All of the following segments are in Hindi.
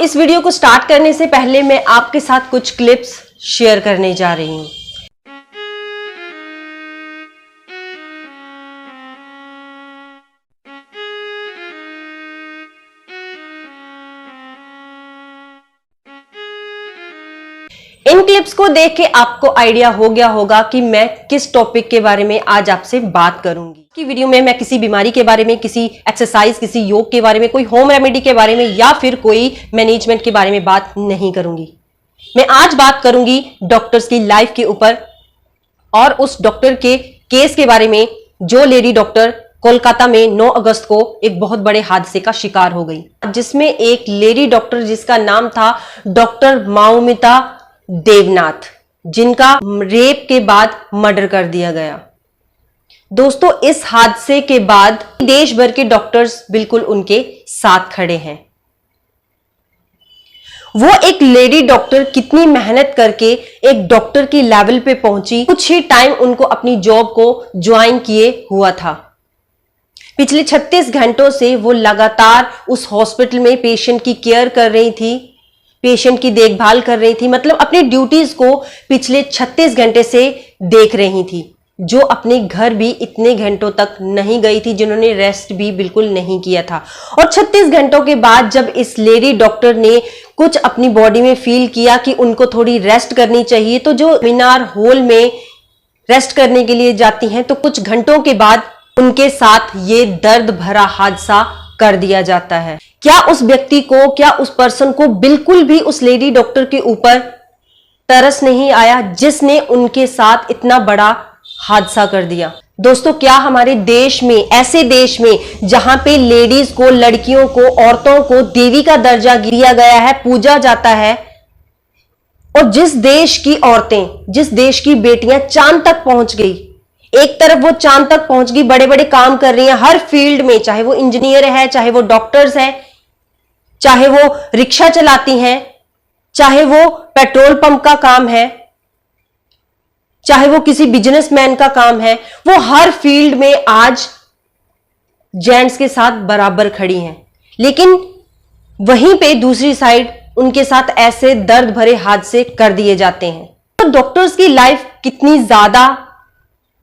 इस वीडियो को स्टार्ट करने से पहले मैं आपके साथ कुछ क्लिप्स शेयर करने जा रही हूं। इन क्लिप्स को देख के आपको आइडिया हो गया होगा कि मैं किस टॉपिक के बारे में आज आपसे बात करूंगी। कि वीडियो में मैं किसी बीमारी के बारे में, किसी एक्सरसाइज, किसी योग के बारे में, कोई होम रेमेडी के बारे में या फिर कोई मैनेजमेंट के बारे में बात नहीं करूंगी। मैं आज बात करूंगी डॉक्टर्स की लाइफ के ऊपर और उस डॉक्टर के केस के बारे में जो लेडी डॉक्टर कोलकाता में 9 अगस्त को एक बहुत बड़े हादसे का शिकार हो गई, जिसमें एक लेडी डॉक्टर जिसका नाम था डॉक्टर मौमिता देवनाथ, जिनका रेप के बाद मर्डर कर दिया गया। दोस्तों, इस हादसे के बाद देश भर के डॉक्टर्स बिल्कुल उनके साथ खड़े हैं। वो एक लेडी डॉक्टर कितनी मेहनत करके एक डॉक्टर की लेवल पे पहुंची, कुछ ही टाइम उनको अपनी जॉब को ज्वाइन किए हुआ था। पिछले 36 घंटों से वो लगातार उस हॉस्पिटल में पेशेंट की केयर कर रही थी, पेशेंट की देखभाल कर रही थी, मतलब अपनी ड्यूटीज को पिछले 36 घंटे से देख रही थी, जो अपने घर भी इतने घंटों तक नहीं गई थी, जिन्होंने रेस्ट भी बिल्कुल नहीं किया था। और 36 घंटों के बाद जब इस लेडी डॉक्टर ने कुछ अपनी बॉडी में फील किया कि उनको थोड़ी रेस्ट करनी चाहिए, तो जो सेमिनार हॉल में रेस्ट करने के लिए जाती हैं, तो कुछ घंटों के बाद उनके साथ ये दर्द भरा हादसा कर दिया जाता है। क्या उस व्यक्ति को, क्या उस पर्सन को बिल्कुल भी उस लेडी डॉक्टर के ऊपर तरस नहीं आया जिसने उनके साथ इतना बड़ा हादसा कर दिया? दोस्तों, क्या हमारे देश में, ऐसे देश में जहां पे लेडीज को, लड़कियों को, औरतों को देवी का दर्जा दिया गया है, पूजा जाता है, और जिस देश की औरतें, जिस देश की बेटियां चांद तक पहुंच गई, एक तरफ वो चांद तक पहुंच गई, बड़े बड़े काम कर रही हैं हर फील्ड में, चाहे वो इंजीनियर है, चाहे वो डॉक्टर्स है, चाहे वो रिक्शा चलाती हैं, चाहे वो पेट्रोल पंप का काम है, चाहे वो किसी बिजनेसमैन का काम है, वो हर फील्ड में आज जेंट्स के साथ बराबर खड़ी हैं। लेकिन वहीं पे दूसरी साइड उनके साथ ऐसे दर्द भरे हादसे कर दिए जाते हैं। तो डॉक्टर्स की लाइफ कितनी ज्यादा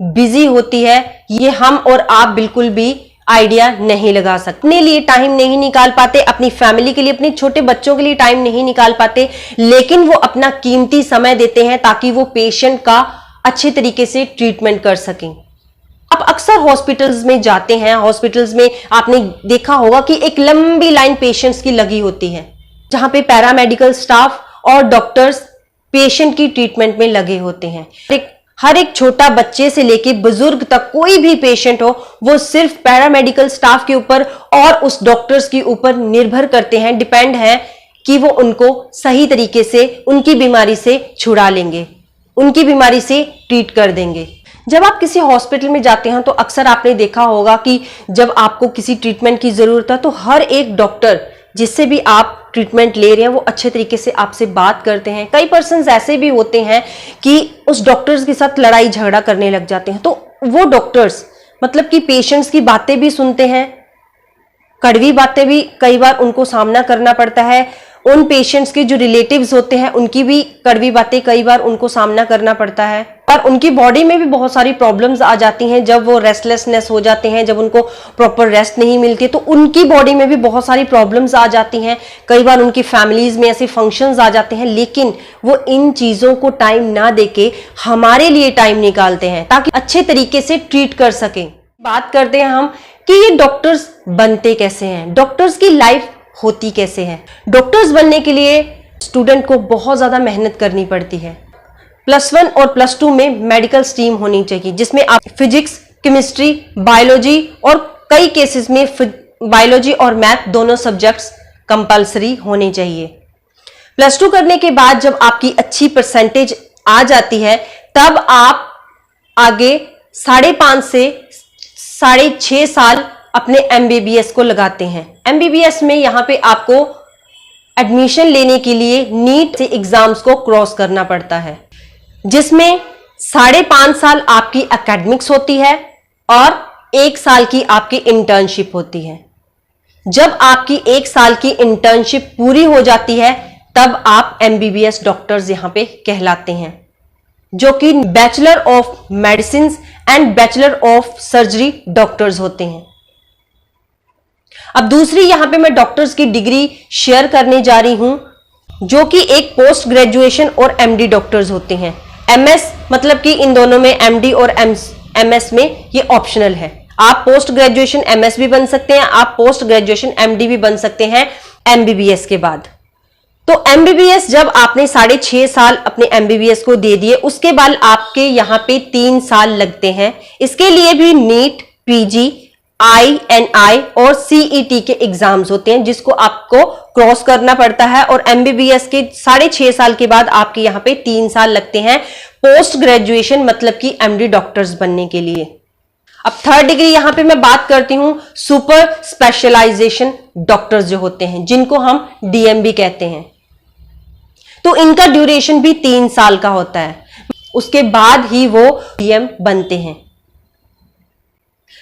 बिजी होती है, ये हम और आप बिल्कुल भी आइडिया नहीं लगा सकते। अपने लिए टाइम नहीं निकाल पाते, अपनी फैमिली के लिए, अपने छोटे बच्चों के लिए टाइम नहीं निकाल पाते, लेकिन वो अपना कीमती समय देते हैं ताकि वो पेशेंट का अच्छे तरीके से ट्रीटमेंट कर सकें। आप अक्सर हॉस्पिटल्स में जाते हैं, हॉस्पिटल्स में आपने देखा होगा कि एक लंबी लाइन पेशेंट्स की लगी होती है, जहां पे पैरामेडिकल स्टाफ और डॉक्टर्स पेशेंट की ट्रीटमेंट में लगे होते हैं। हर एक छोटा बच्चे से लेके बुजुर्ग तक कोई भी पेशेंट हो, वो सिर्फ पैरामेडिकल स्टाफ के ऊपर और उस डॉक्टर्स के ऊपर निर्भर करते हैं, डिपेंड है कि वो उनको सही तरीके से उनकी बीमारी से छुड़ा लेंगे, उनकी बीमारी से ट्रीट कर देंगे। जब आप किसी हॉस्पिटल में जाते हैं तो अक्सर आपने देखा होगा कि जब आपको किसी ट्रीटमेंट की जरूरत है तो हर एक डॉक्टर जिससे भी आप ट्रीटमेंट ले रहे हैं वो अच्छे तरीके से आपसे बात करते हैं। कई पर्सन्स ऐसे भी होते हैं कि उस डॉक्टर्स के साथ लड़ाई झगड़ा करने लग जाते हैं, तो वो डॉक्टर्स मतलब कि पेशेंट्स की बातें भी सुनते हैं, कड़वी बातें भी कई बार उनको सामना करना पड़ता है। उन पेशेंट्स के जो रिलेटिव्स होते हैं उनकी भी कड़वी बातें कई बार उनको सामना करना पड़ता है, और उनकी बॉडी में भी बहुत सारी प्रॉब्लम्स आ जाती हैं। जब वो रेस्टलेसनेस हो जाते हैं, जब उनको प्रॉपर रेस्ट नहीं मिलती, तो उनकी बॉडी में भी बहुत सारी प्रॉब्लम्स आ जाती हैं। कई बार उनकी फैमिलीज में ऐसे फंक्शंस आ जाते हैं, लेकिन वो इन चीजों को टाइम ना देके हमारे लिए टाइम निकालते हैं ताकि अच्छे तरीके से ट्रीट कर सकें। बात करते हैं हम कि ये डॉक्टर्स बनते कैसे हैं, डॉक्टर्स की लाइफ होती कैसे है। डॉक्टर्स बनने के लिए स्टूडेंट को बहुत ज्यादा मेहनत करनी पड़ती है। +1 और +2 में मेडिकल स्ट्रीम होनी चाहिए, जिसमें आप फिजिक्स, केमिस्ट्री, बायोलॉजी और कई केसेस में बायोलॉजी और मैथ दोनों सब्जेक्ट्स कंपलसरी होने चाहिए। +2 करने के बाद जब आपकी अच्छी परसेंटेज आ जाती है, तब आप आगे 5.5 से 6.5 साल अपने MBBS को लगाते हैं। MBBS में यहाँ पे आपको एडमिशन लेने के लिए नीट से एग्जाम्स को क्रॉस करना पड़ता है, जिसमें 5.5 साल आपकी एकेडमिक्स होती है और 1 साल की आपकी इंटर्नशिप होती है। जब आपकी 1 साल की इंटर्नशिप पूरी हो जाती है तब आप एमबीबीएस डॉक्टर्स यहां पे कहलाते हैं, जो कि bachelor of medicine and bachelor of surgery doctors होते हैं। अब दूसरी यहां पे मैं डॉक्टर्स की डिग्री शेयर करने जा रही हूं, जो कि एक पोस्ट ग्रेजुएशन और एमडी डॉक्टर्स होते हैं। एमएस मतलब कि इन दोनों में, एमडी और एमएस में ये ऑप्शनल है। आप पोस्ट ग्रेजुएशन एमएस भी बन सकते हैं, आप पोस्ट ग्रेजुएशन एमडी भी बन सकते हैं एमबीबीएस के बाद। तो एमबीबीएस जब आपने 6.5 साल अपने एमबीबीएस को दे दिए, उसके बाद आपके यहां पे 3 साल लगते हैं। इसके लिए भी नीट, पीजी, INI और सीईटी के एग्जाम्स होते हैं, जिसको आपको क्रॉस करना पड़ता है। और एमबीबीएस के 6.5 साल के बाद आपके यहां पे 3 साल लगते हैं पोस्ट ग्रेजुएशन मतलब कि एमडी डॉक्टर्स बनने के लिए। अब थर्ड डिग्री यहां पे मैं बात करती हूं सुपर स्पेशलाइजेशन डॉक्टर्स जो होते हैं, जिनको हम डीएमबी कहते हैं। तो इनका ड्यूरेशन भी 3 साल का होता है, उसके बाद ही वो डीएम बनते हैं।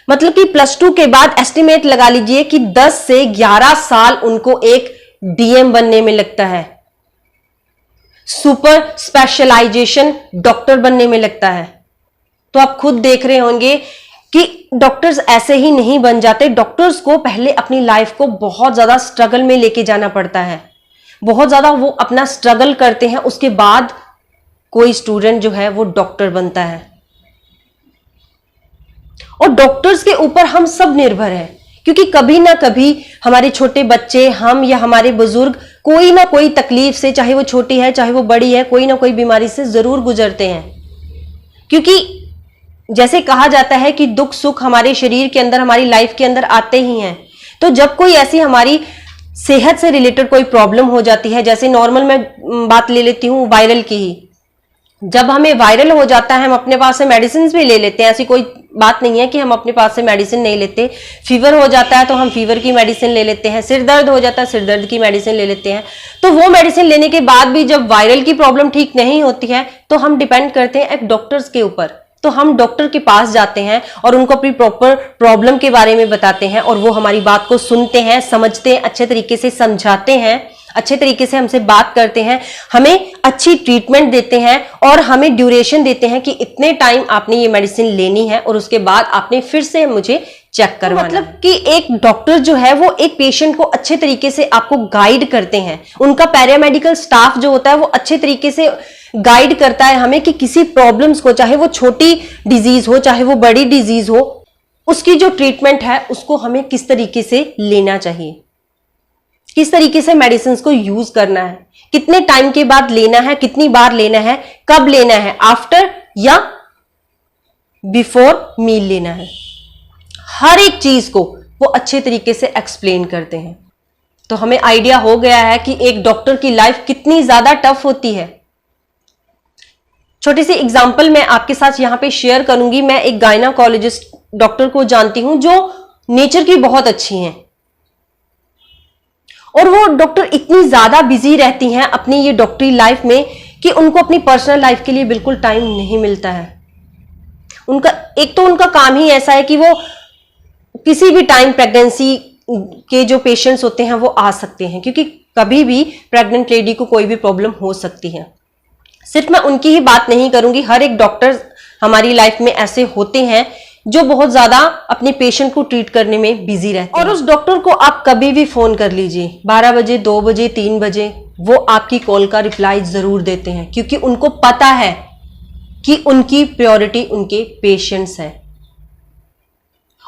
मतलब कि +2 के बाद एस्टिमेट लगा लीजिए कि 10 से 11 साल उनको एक डीएम बनने में लगता है, सुपर स्पेशलाइजेशन डॉक्टर बनने में लगता है। तो आप खुद देख रहे होंगे कि डॉक्टर्स ऐसे ही नहीं बन जाते। डॉक्टर्स को पहले अपनी लाइफ को बहुत ज्यादा स्ट्रगल में लेके जाना पड़ता है, बहुत ज्यादा वो अपना स्ट्रगल करते हैं, उसके बाद कोई स्टूडेंट जो है वो डॉक्टर बनता है। और डॉक्टर्स के ऊपर हम सब निर्भर हैं, क्योंकि कभी ना कभी हमारे छोटे बच्चे, हम या हमारे बुजुर्ग कोई ना कोई तकलीफ से, चाहे वो छोटी है चाहे वो बड़ी है, कोई ना कोई बीमारी से जरूर गुजरते हैं। क्योंकि जैसे कहा जाता है कि दुख सुख हमारे शरीर के अंदर, हमारी लाइफ के अंदर आते ही हैं। तो जब कोई ऐसी हमारी सेहत से रिलेटेड कोई प्रॉब्लम हो जाती है, जैसे नॉर्मल मैं बात ले लेती हूँ वायरल की ही, जब हमें वायरल हो जाता है हम अपने पास से मेडिसिन भी ले लेते हैं। ऐसी कोई बात नहीं है कि हम अपने पास से मेडिसिन नहीं लेते। फीवर हो जाता है तो हम फीवर की मेडिसिन ले लेते हैं, सिर दर्द हो जाता है सिर दर्द की मेडिसिन ले लेते हैं। तो वो मेडिसिन लेने के बाद भी जब वायरल की प्रॉब्लम ठीक नहीं होती है तो हम डिपेंड करते हैं एक डॉक्टर्स के ऊपर। तो हम डॉक्टर के पास जाते हैं और उनको अपनी प्रॉपर प्रॉब्लम के बारे में बताते हैं, और वो हमारी बात को सुनते हैं, समझते हैं, अच्छे तरीके से समझाते हैं, अच्छे तरीके से हमसे बात करते हैं, हमें अच्छी ट्रीटमेंट देते हैं और हमें ड्यूरेशन देते हैं कि इतने टाइम आपने ये मेडिसिन लेनी है और उसके बाद आपने फिर से मुझे चेक करवाना। मतलब कि एक डॉक्टर जो है वो एक पेशेंट को अच्छे तरीके से आपको गाइड करते हैं। उनका पैरामेडिकल स्टाफ जो होता है वो अच्छे तरीके से गाइड करता है हमें कि किसी प्रॉब्लम्स को, चाहे वो छोटी डिजीज हो चाहे वो बड़ी डिजीज हो, उसकी जो ट्रीटमेंट है उसको हमें किस तरीके से लेना चाहिए, किस तरीके से मेडिसिन को यूज करना है, कितने टाइम के बाद लेना है, कितनी बार लेना है, कब लेना है, आफ्टर या बिफोर मील लेना है। हर एक चीज को वो अच्छे तरीके से एक्सप्लेन करते हैं। तो हमें आइडिया हो गया है कि एक डॉक्टर की लाइफ कितनी ज्यादा टफ होती है। छोटी सी एग्जांपल मैं आपके साथ यहां पे शेयर करूंगी। मैं एक गायनाकोलॉजिस्ट डॉक्टर को जानती हूं जो नेचर की बहुत अच्छी हैं, और वो डॉक्टर इतनी ज्यादा बिजी रहती हैं अपनी ये डॉक्टरी लाइफ में कि उनको अपनी पर्सनल लाइफ के लिए बिल्कुल टाइम नहीं मिलता है। उनका एक तो उनका काम ही ऐसा है कि वो किसी भी टाइम प्रेगनेंसी के जो पेशेंट्स होते हैं वो आ सकते हैं, क्योंकि कभी भी प्रेग्नेंट लेडी को कोई भी प्रॉब्लम हो सकती है। सिर्फ मैं उनकी ही बात नहीं करूंगी, हर एक डॉक्टर हमारी लाइफ में ऐसे होते हैं जो बहुत ज्यादा अपने पेशेंट को ट्रीट करने में बिजी रहते हैं। और उस डॉक्टर को आप कभी भी फोन कर लीजिए, 12 बजे, 2 बजे, 3 बजे, वो आपकी कॉल का रिप्लाई जरूर देते हैं, क्योंकि उनको पता है कि उनकी प्रायोरिटी उनके पेशेंट्स हैं,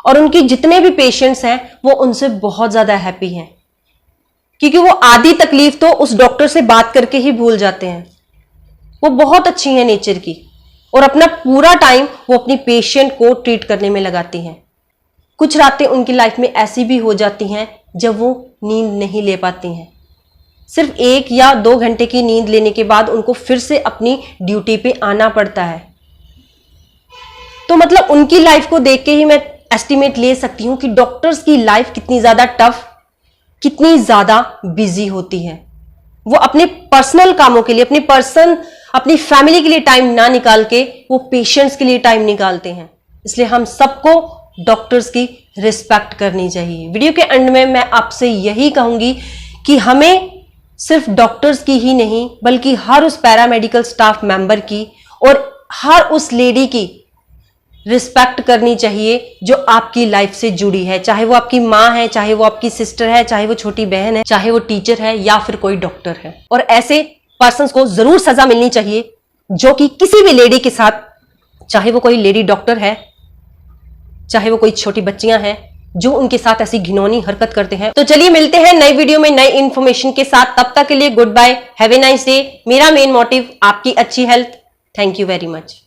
और उनके जितने भी पेशेंट्स हैं वो उनसे बहुत ज्यादा हैप्पी हैं, क्योंकि वो आधी तकलीफ तो उस डॉक्टर से बात करके ही भूल जाते हैं। वो बहुत अच्छी हैं नेचर की, और अपना पूरा टाइम वो अपनी पेशेंट को ट्रीट करने में लगाती हैं। कुछ रातें उनकी लाइफ में ऐसी भी हो जाती हैं जब वो नींद नहीं ले पाती हैं। सिर्फ 1 या 2 घंटे की नींद लेने के बाद उनको फिर से अपनी ड्यूटी पे आना पड़ता है। तो मतलब उनकी लाइफ को देख के ही मैं एस्टिमेट ले सकती हूं कि डॉक्टर्स की लाइफ कितनी ज्यादा टफ, कितनी ज्यादा बिजी होती है। वो अपने पर्सनल कामों के लिए, अपनी फैमिली के लिए टाइम ना निकाल के वो पेशेंट्स के लिए टाइम निकालते हैं। इसलिए हम सबको डॉक्टर्स की रिस्पेक्ट करनी चाहिए। वीडियो के एंड में मैं आपसे यही कहूंगी कि हमें सिर्फ डॉक्टर्स की ही नहीं बल्कि हर उस पैरामेडिकल स्टाफ मेंबर की और हर उस लेडी की रिस्पेक्ट करनी चाहिए जो आपकी लाइफ से जुड़ी है, चाहे वो आपकी माँ है, चाहे वो आपकी सिस्टर है, चाहे वो छोटी बहन है, चाहे वो टीचर है या फिर कोई डॉक्टर है। और ऐसे पर्संस को जरूर सजा मिलनी चाहिए जो कि किसी भी लेडी के साथ, चाहे वो कोई लेडी डॉक्टर है, चाहे वो कोई छोटी बच्चियां हैं, जो उनके साथ ऐसी घिनौनी हरकत करते हैं। तो चलिए मिलते हैं नई वीडियो में नई इंफॉर्मेशन के साथ। तब तक के लिए goodbye, have a nice day. मेरा मेन मोटिव आपकी अच्छी health. Thank you very much.